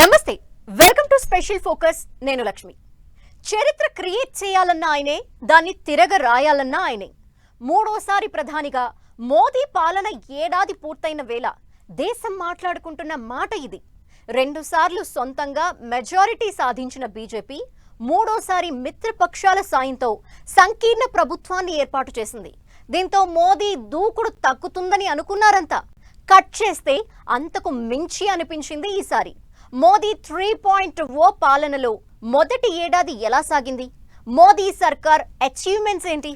నమస్తే, welcome to special focus. నేను లక్ష్మి. చరిత్ర క్రియేట్ చేయాలన్నా ఆయనే, దాన్ని తిరగ రాయాలన్నా ఆయనే. మూడోసారి ప్రధానిగా మోదీ పాలన ఏడాది పూర్తయిన వేళ దేశం మాట్లాడుకుంటున్న మాట ఇది. 2 సార్లు సొంతంగా మెజారిటీ సాధించిన బీజేపీ మూడోసారి మిత్రపక్షాల సాయంతో సంకీర్ణ ప్రభుత్వాన్ని ఏర్పాటు చేసింది. దీంతో మోదీ దూకుడు తగ్గుతుందని అనుకున్నారంతా. కట్ చేస్తే అంతకు మించి అనిపించింది ఈసారి. మోదీ 3.0 పాలనలో మొదటి ఏడాది ఎలా సాగింది? మోదీ సర్కార్ అచీవ్మెంట్స్ ఏంటి?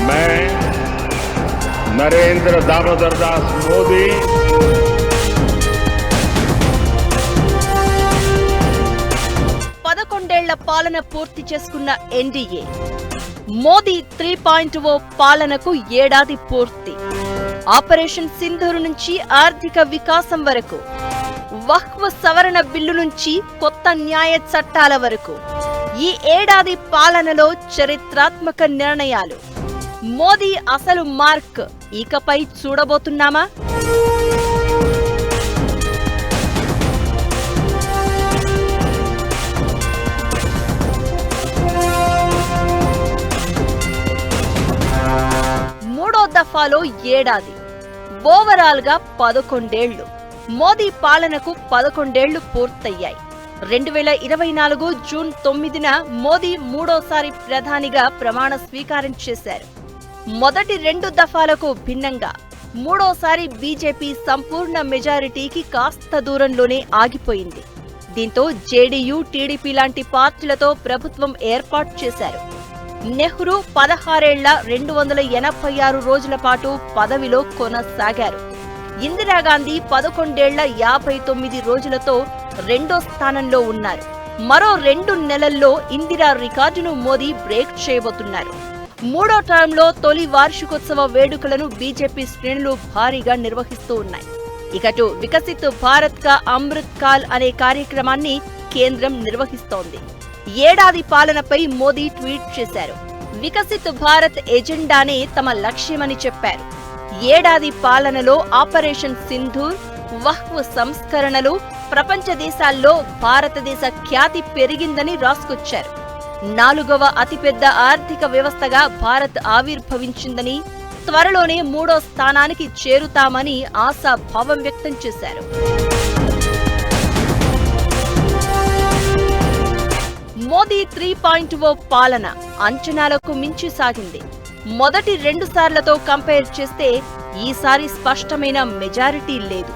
मैं नरेंद्र दामोदर दास मोदी పదకొండేళ్ల పాలన పూర్తి చేసుకున్న ఎన్డీఏ మోదీ 3.0 పాలనకు ఏడాది పూర్తి. ఆపరేషన్ సింధూర్ నుంచి ఆర్థిక వికాసం వరకు, వక్ఫ్ సవరణ బిల్లు నుంచి కొత్త న్యాయ చట్టాల వరకు ఈ ఏడాది పాలనలో చరిత్రాత్మక నిర్ణయాలు. మోదీ అసలు మార్క్ ఇకపై చూడబోతున్నామా? మూడో దఫాలో ఏడాది, ఓవరాల్ గా 11 ఏళ్లు. మోదీ పాలనకు 11 ఏళ్లు పూర్తయ్యాయి. 2024 జూన్ 9న మోదీ మూడోసారి ప్రధానిగా ప్రమాణ స్వీకారం చేశారు. మొదటి 2 దఫాలకు భిన్నంగా మూడోసారి బీజేపీ సంపూర్ణ మెజారిటీకి కాస్త దూరంలోనే ఆగిపోయింది. దీంతో జేడీయూ, టీడీపీ లాంటి పార్టీలతో ప్రభుత్వం ఏర్పాటు చేశారు. నెహ్రూ 16 ఏళ్ల 286 రోజుల పాటు పదవిలో కొనసాగారు. ఇందిరాగాంధీ 11 ఏళ్ల 59 రోజులతో రెండో స్థానంలో ఉన్నారు. మరో 2 నెలల్లో ఇందిరా రికార్డును మోదీ బ్రేక్ చేయబోతున్నారు. మూడో టర్మ్లో తొలి వార్షికోత్సవ వేడుకలను బీజేపీ శ్రేణులు భారీగా నిర్వహిస్తూ ఉన్నాయి. ఇకటు వికసిత్ భారత్ కా అమృత్ కాల్ అనే కార్యక్రమాన్ని కేంద్రం నిర్వహిస్తోంది. ఏడాది పాలనపై మోదీ ట్వీట్ చేశారు. వికసిత్ భారత్ ఎజెండానే తమ లక్ష్యమని చెప్పారు. ఏడాది పాలనలో ఆపరేషన్ సింధూర్, వక్ఫ్ సంస్కరణలు, ప్రపంచ దేశాల్లో భారతదేశ ఖ్యాతి పెరిగిందని రాసుకొచ్చారు. 4వ అతిపెద్ద ఆర్థిక వ్యవస్థగా భారత్ ఆవిర్భవించిందని, త్వరలోనే 3వ స్థానానికి చేరుతామని ఆశాభావం వ్యక్తం చేశారు. మోదీ 3.0 పాలన అంచనాలకు మించి సాగింది. మొదటి 2 సార్లతో కంపేర్ చేస్తే ఈసారి స్పష్టమైన మెజారిటీ లేదు.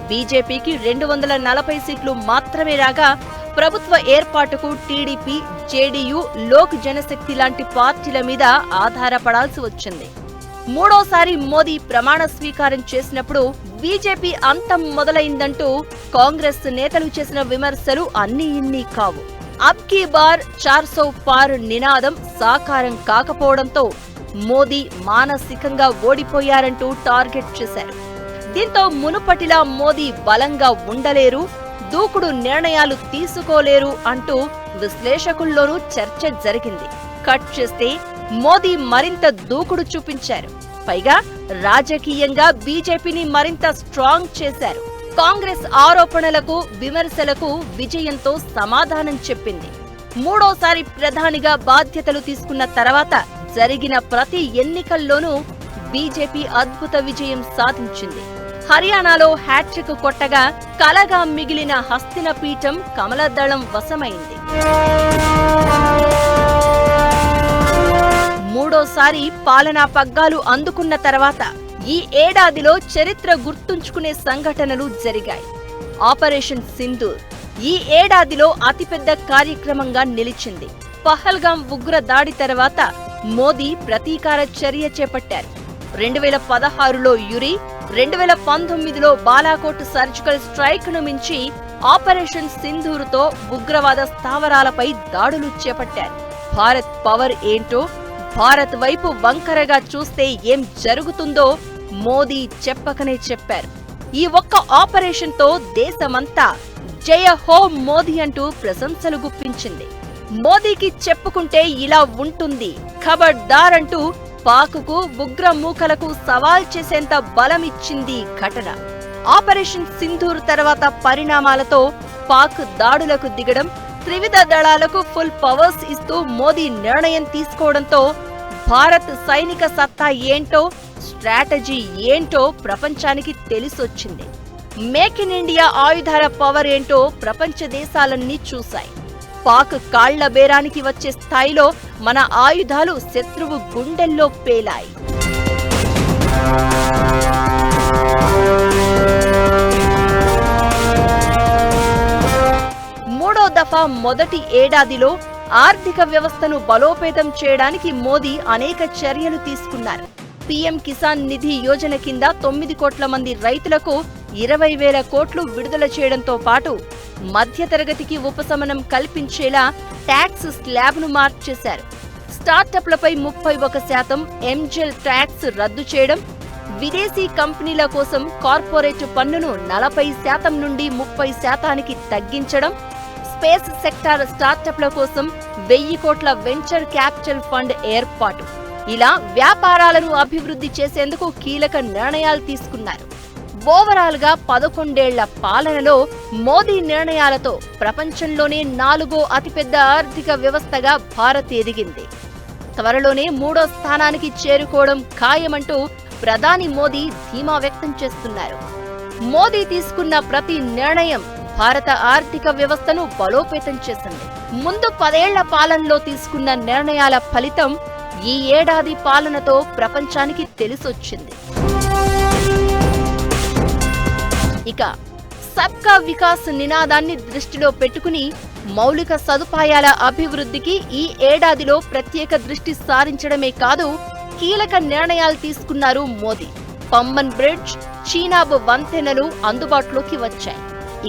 బీజేపీకి 240 సీట్లు మాత్రమే రాగా, ప్రభుత్వ ఏర్పాటుకు టీడీపీ, జేడీయూ, లోక్ జనశక్తి లాంటి పార్టీల మీద ఆధారపడాల్సి వచ్చింది. మూడోసారి మోదీ ప్రమాణ స్వీకారం చేసినప్పుడు బీజేపీ అంతం మొదలైందంటూ కాంగ్రెస్ నేతలు చేసిన విమర్శలు అన్నీ ఇన్ని కావు. అబ్ కీ బార్ 400 పార్ నినాదం సాకారం కాకపోవడంతో మోదీ మానసికంగా ఓడిపోయారంటూ టార్గెట్ చేశారు. దీంతో మునుపటిలా మోదీ బలంగా ఉండలేరు, దూకుడు నిర్ణయాలు తీసుకోలేరు అంటూ విశ్లేషకుల్లోనూ చర్చ జరిగింది. కట్ చేస్తే మోదీ మరింత దూకుడు చూపించారు. పైగా రాజకీయంగా బీజేపీని మరింత స్ట్రాంగ్ చేశారు. కాంగ్రెస్ ఆరోపణలకు, విమర్శలకు విజయంతో సమాధానం చెప్పింది. మూడోసారి ప్రధానిగా బాధ్యతలు తీసుకున్న తర్వాత జరిగిన ప్రతి ఎన్నికల్లోనూ బీజేపీ అద్భుత విజయం సాధించింది. హర్యానాలో హ్యాట్రిక్ కొట్టగా కలగా మిగిలిన హస్తిన పీఠం కమలదళం వశమైంది. మూడోసారి పాలనా పగ్గాలు అందుకున్న తర్వాత ఈ ఏడాదిలో చరిత్ర గుర్తుంచుకునే సంఘటనలు జరిగాయి. ఆపరేషన్ సింధూర్ ఈ ఏడాదిలో అతిపెద్ద కార్యక్రమంగా నిలిచింది. పహల్గాం ఉగ్ర దాడి తర్వాత మోదీ ప్రతీకార చర్య చేపట్టారు. 2016లో యురి, 2019లో బాలాకోట్ సర్జికల్ స్ట్రైక్ ను మించి ఆపరేషన్ సింధూర్తో ఉగ్రవాద స్థావరాలపై దాడులు చేపట్టారు. భారత్ పవర్ ఏంటో, భారత్ వైపు వంకరగా చూస్తే ఏం జరుగుతుందో మోదీ చెప్పకనే చెప్పారు. ఈ ఒక్క ఆపరేషన్తో దేశమంతా జయ హో మోదీ అంటూ ప్రశంసలు గుప్పించింది. మోదీకి చెప్పుకుంటే ఇలా ఉంటుంది ఖబర్దార్ అంటూ పాక్కు ఉగ్ర మూకలకు సవాల్ చేసేంత బలమిచ్చింది ఘటన. ఆపరేషన్ సింధూర్ తర్వాత పరిణామాలతో పాక్ దాడులకు దిగడం, త్రివిధ దళాలకు ఫుల్ పవర్స్ ఇస్తూ మోదీ నిర్ణయం తీసుకోవడంతో భారత్ సైనిక సత్తా ఏంటో, స్ట్రాటజీ ఏంటో ప్రపంచానికి తెలిసొచ్చింది. మేక్ ఇన్ ఇండియా ఆయుధాల పవర్ ఏంటో ప్రపంచ దేశాలన్నీ చూశాయి. పాక్ కాళ్ల బేరానికి వచ్చే స్థాయిలో మన ఆయుధాలు శత్రువు గుండెల్లో పేలాయి. మూడో దఫా మొదటి ఏడాదిలో ఆర్థిక వ్యవస్థను బలోపేతం చేయడానికి మోదీ అనేక చర్యలు తీసుకున్నారు. పీఎం కిసాన్ నిధి యోజన కింద 9 కోట్ల మంది రైతులకు 20,000 కోట్లు విడుదల చేయడంతో పాటు మధ్యతరగతికి ఉపశమనం కల్పించేలా ట్యాక్స్ స్లాబ్ను మార్చేశారు. స్టార్టప్లపై 31% ఎంజెల్ ట్యాక్స్ రద్దు చేయడం, విదేశీ కంపెనీల కోసం కార్పొరేట్ పన్నును 40% నుండి 30% తగ్గించడం, స్పేస్ సెక్టార్ స్టార్టప్ల కోసం 1000 కోట్ల వెంచర్ క్యాపిటల్ ఫండ్ ఏర్పాటు, ఇలా వ్యాపారాలను అభివృద్ధి చేసేందుకు కీలక నిర్ణయాలు తీసుకున్నారు. ఓవరాల్ గా 11 ఏళ్ల పాలనలో మోదీ నిర్ణయాలతో ప్రపంచంలోనే 4వ అతిపెద్ద ఆర్థిక వ్యవస్థగా భారత్ ఎదిగింది. త్వరలోనే 3వ స్థానానికి చేరుకోవడం ఖాయమంటూ ప్రధాని మోదీ ధీమా వ్యక్తం చేస్తున్నారు. మోదీ తీసుకున్న ప్రతి నిర్ణయం భారత ఆర్థిక వ్యవస్థను బలోపేతం చేసింది. ముందు 10 ఏళ్ల పాలనలో తీసుకున్న నిర్ణయాల ఫలితం ఈ ఏడాది పాలనతో ప్రపంచానికి తెలిసొచ్చింది. ఇక సబ్కా వికాస్ నినాదాన్ని దృష్టిలో పెట్టుకుని మౌలిక సదుపాయాల అభివృద్ధికి ఈ ఏడాదిలో ప్రత్యేక దృష్టి సారించడమే కాదు, కీలక నిర్ణయాలు తీసుకున్నారు మోదీ. పంబన్ బ్రిడ్జ్, చీనాబ్ వంతెనలు అందుబాటులోకి వచ్చాయి.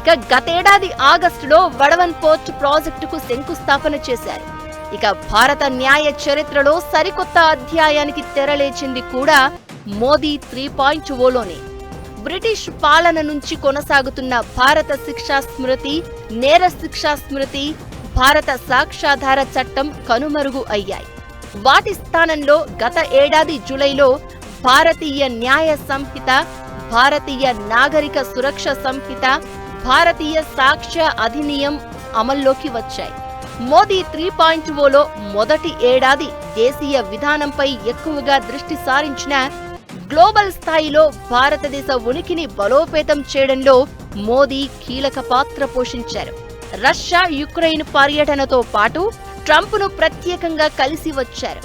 ఇక గతేడాది ఆగస్టులో వడవన్ పోర్ట్ ప్రాజెక్టుకు శంకుస్థాపన చేశారు. ఇక భారత న్యాయ చరిత్రలో సరికొత్త అధ్యాయానికి తెరలేచింది కూడా మోదీ 3.0లోనే. బ్రిటిష్ పాలన నుంచి కొనసాగుతున్న భారత శిక్షా స్మృతి, నేర శిక్షా స్మృతి, భారత సాక్ష్యాధార చట్టం కనుమరుగు అయ్యాయి. వాటి స్థానంలో గత ఏడాది జూలైలో భారతీయ న్యాయ సంహిత, భారతీయ నాగరిక సురక్ష సంహిత, భారతీయ సాక్ష్య అధినియం అమల్లోకి వచ్చాయి. మోదీ 3.0లో మొదటి ఏడాది దేశీయ విధానంపై ఎక్కువగా దృష్టి సారించిన గ్లోబల్ స్థాయిలో భారతదేశ ఉనికిని బలోపేతం చేయడంలో మోదీ కీలక పాత్ర పోషించారు. రష్యా, యుక్రెయిన్ పర్యటనతో పాటు ట్రంప్ను ప్రత్యేకంగా కలిసి వచ్చారు.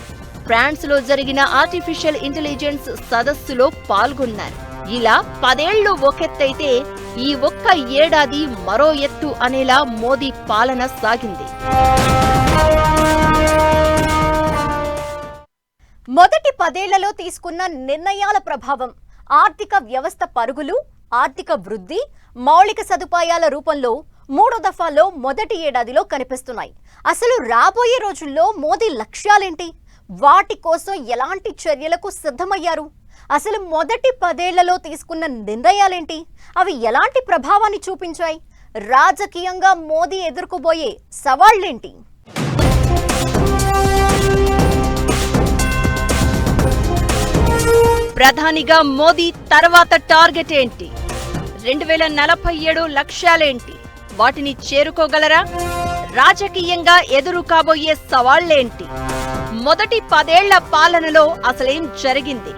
ఫ్రాన్స్లో జరిగిన ఆర్టిఫిషియల్ ఇంటెలిజెన్స్ సదస్సులో పాల్గొన్నారు. ఇలా 10 ఏళ్లు ఒకెత్తైతే ఈ ఒక్క ఏడాది మరో ఎత్తు అనేలా మోదీ పాలన సాగింది. మొదటి 10 ఏళ్లలో తీసుకున్న నిర్ణయాల ప్రభావం ఆర్థిక వ్యవస్థ పరుగులు, ఆర్థిక వృద్ధి, మౌలిక సదుపాయాల రూపంలో 3వ దఫాలో మొదటి ఏడాదిలో కనిపిస్తున్నాయి. అసలు రాబోయే రోజుల్లో మోదీ లక్ష్యాలేంటి? వాటి కోసం ఎలాంటి చర్యలకు సిద్ధమయ్యారు? అసలు మొదటి 10 ఏళ్లలో తీసుకున్న నిర్ణయాలేంటి? అవి ఎలాంటి ప్రభావాన్ని చూపించాయి? రాజకీయంగా మోదీ ఎదుర్కోబోయే సవాళ్లేంటి? ప్రధానిగా మోదీ తర్వాత టార్గెట్ ఏంటి? 2047 లక్ష్యాలేంటి? వాటిని చేరుకోగలరా? రాజకీయంగా ఎదురు కాబోయే సవాళ్లేంటి? మొదటి 10 ఏళ్ల పాలనలో అసలేం జరిగింది?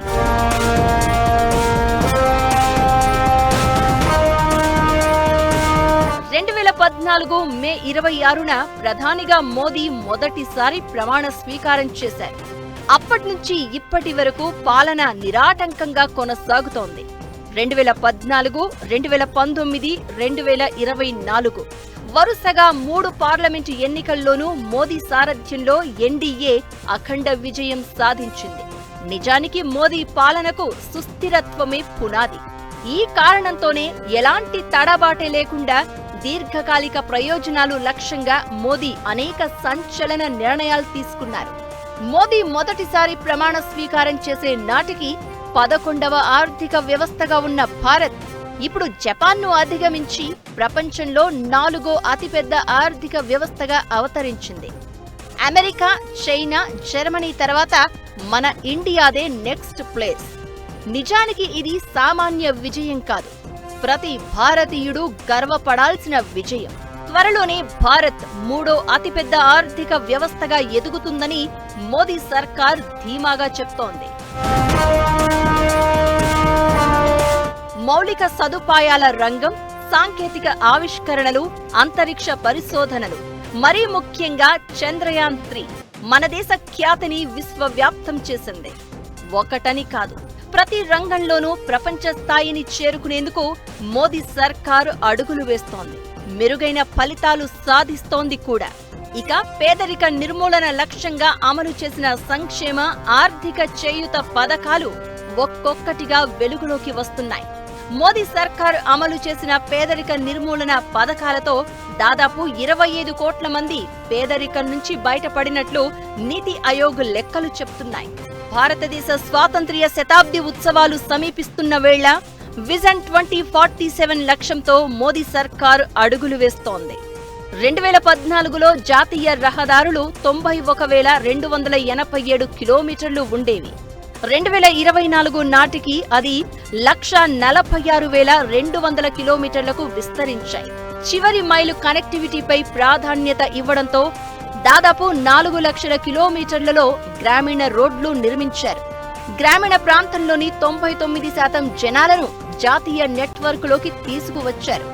2014 మే 26న ప్రధానిగా మోదీ మొదటిసారి ప్రమాణ స్వీకారం చేశారు. అప్పట్నుంచి ఇప్పటి వరకు పాలన నిరాటంకంగా కొనసాగుతోంది. 2014, 2019, 2024 వరుసగా 3 పార్లమెంటు ఎన్నికల్లోనూ మోదీ సారథ్యంలో ఎన్డీఏ అఖండ విజయం సాధించింది. నిజానికి మోదీ పాలనకు సుస్థిరత్వమే పునాది. ఈ కారణంతోనే ఎలాంటి తడబాటే లేకుండా దీర్ఘకాలిక ప్రయోజనాలు లక్ష్యంగా మోదీ అనేక సంచలన నిర్ణయాలు తీసుకున్నారు. మోదీ మొదటిసారి ప్రమాణ స్వీకారం చేసే నాటికి 11వ ఆర్థిక వ్యవస్థగా ఉన్న భారత్ ఇప్పుడు జపాన్ను అధిగమించి ప్రపంచంలో 4వ అతిపెద్ద ఆర్థిక వ్యవస్థగా అవతరించింది. అమెరికా, చైనా, జర్మనీ తర్వాత మన ఇండియాదే నెక్స్ట్ ప్లేస్. నిజానికి ఇది సామాన్య విజయం కాదు, ప్రతి భారతీయుడు గర్వపడాల్సిన విజయం. త్వరలోనే భారత్ 3వ అతిపెద్ద ఆర్థిక వ్యవస్థగా ఎదుగుతుందని మోదీ సర్కార్ ధీమాగా చెప్తోంది. మౌలిక సదుపాయాల రంగం, సాంకేతిక ఆవిష్కరణలు, అంతరిక్ష పరిశోధనలు, మరీ ముఖ్యంగా చంద్రయాన్ 3 మన దేశ ఖ్యాతిని విశ్వవ్యాప్తం చేసింది. ఒకటని కాదు, ప్రతి రంగంలోనూ ప్రపంచ స్థాయిని చేరుకునేందుకు మోదీ సర్కారు అడుగులు వేస్తోంది. మెరుగైన ఫలితాలు సాధిస్తోంది కూడా. ఇక పేదరిక నిర్మూలన లక్ష్యంగా అమలు చేసిన సంక్షేమ, ఆర్థిక చేయూత పథకాలు ఒక్కొక్కటిగా వెలుగులోకి వస్తున్నాయి. మోదీ సర్కారు అమలు చేసిన పేదరిక నిర్మూలన పథకాలతో దాదాపు 25 కోట్ల మంది పేదరికం నుంచి బయటపడినట్లు నీతి ఆయోగ్ లెక్కలు చెప్తున్నాయి. భారతదేశ స్వాతంత్ర్య శతాబ్ది ఉత్సవాలు సమీపిస్తున్న వేళ విజన్ 2047 లక్ష్యంతో మోదీ సర్కారు అడుగులు వేస్తోంది. 2014లో జాతీయ రహదారులు 91,287 కిలోమీటర్లు ఉండేవి. 2024 నాటికి అది 1,46,200 కిలోమీటర్లకు విస్తరించాయి. చివరి మైలు కనెక్టివిటీపై ప్రాధాన్యత ఇవ్వడంతో దాదాపు 4 లక్షల కిలోమీటర్లలో గ్రామీణ రోడ్లు నిర్మించారు. గ్రామీణ ప్రాంతంలోని 99% జనాలను జాతీయ నెట్వర్క్లోకి తీసుకువచ్చారు.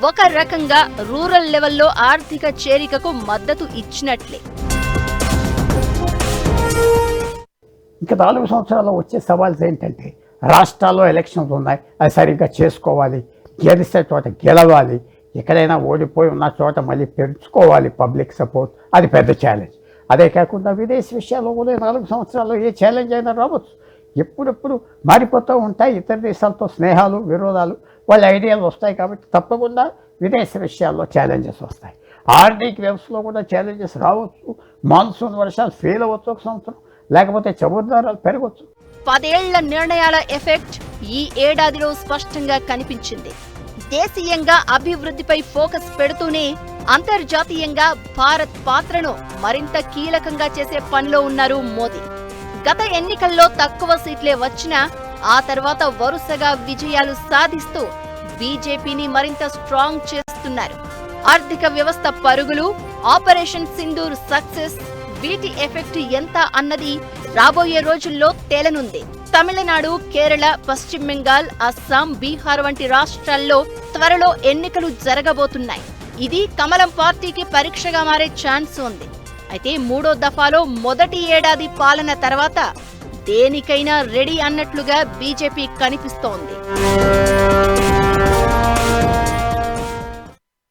ఒక రకంగా రూరల్ లెవెల్లో ఆర్థిక చేరికకు మద్దతు ఇచ్చినట్లే. ఇంకా 4 సంవత్సరాల్లో వచ్చే సవాల్స్ ఏంటంటే, రాష్ట్రాల్లో ఎలక్షన్స్ ఉన్నాయి, అది సరిగ్గా చేసుకోవాలి, గెలిస్తే చోట గెలవాలి, ఎక్కడైనా ఓడిపోయి ఉన్న చోట మళ్ళీ పెంచుకోవాలి పబ్లిక్ సపోర్ట్, అది పెద్ద ఛాలెంజ్. అదే కాకుండా విదేశీ విషయాల్లో కూడా 4 సంవత్సరాల్లో ఏ ఛాలెంజ్ అయినా రావచ్చు. ఎప్పుడెప్పుడు మారిపోతూ ఉంటాయి ఇతర దేశాలతో స్నేహాలు, విరోధాలు, వాళ్ళ ఐడియాలు వస్తాయి. కాబట్టి తప్పకుండా విదేశీ విషయాల్లో ఛాలెంజెస్ వస్తాయి. ఆర్థిక వ్యవస్థలో కూడా ఛాలెంజెస్ రావచ్చు. మాన్సూన్ వర్షాలు ఫెయిల్ అవ్వచ్చు ఒక సంవత్సరం, లేకపోతే చమురుదారాలు పెరగవచ్చు. 10 ఏళ్ల నిర్ణయాల ఎఫెక్ట్ ఈ ఏడాదిలో స్పష్టంగా కనిపించింది. దేశీయంగా అభివృద్ధిపై ఫోకస్ పెడుతూనే అంతర్జాతీయంగా భారత్ పాత్రను మరింత కీలకంగా చేసే పనిలో ఉన్నారు మోదీ. గత ఎన్నికల్లో తక్కువ సీట్లే వచ్చినా ఆ తర్వాత వరుసగా విజయాలు సాధిస్తూ బీజేపీని మరింత స్ట్రాంగ్ చేస్తున్నారు. ఆర్థిక వ్యవస్థ పరుగులు, ఆపరేషన్ సింధూర్ సక్సెస్, వీటి ఎఫెక్ట్ ఎంత అన్నది రాబోయే రోజుల్లో తేలనుంది. తమిళనాడు, కేరళ, పశ్చిమ బెంగాల్, అస్సాం, బీహార్ వంటి రాష్ట్రాల్లో త్వరలో ఎన్నికలు జరగబోతున్నాయి. ఇది కమలం పార్టీకి పరీక్షగా మారే ఛాన్స్ ఉంది. అయితే 3వ దఫాలో మొదటి ఏడాది పాలన తర్వాత దేనికైనా రెడీ అన్నట్లుగా బీజేపీ కనిపిస్తోంది.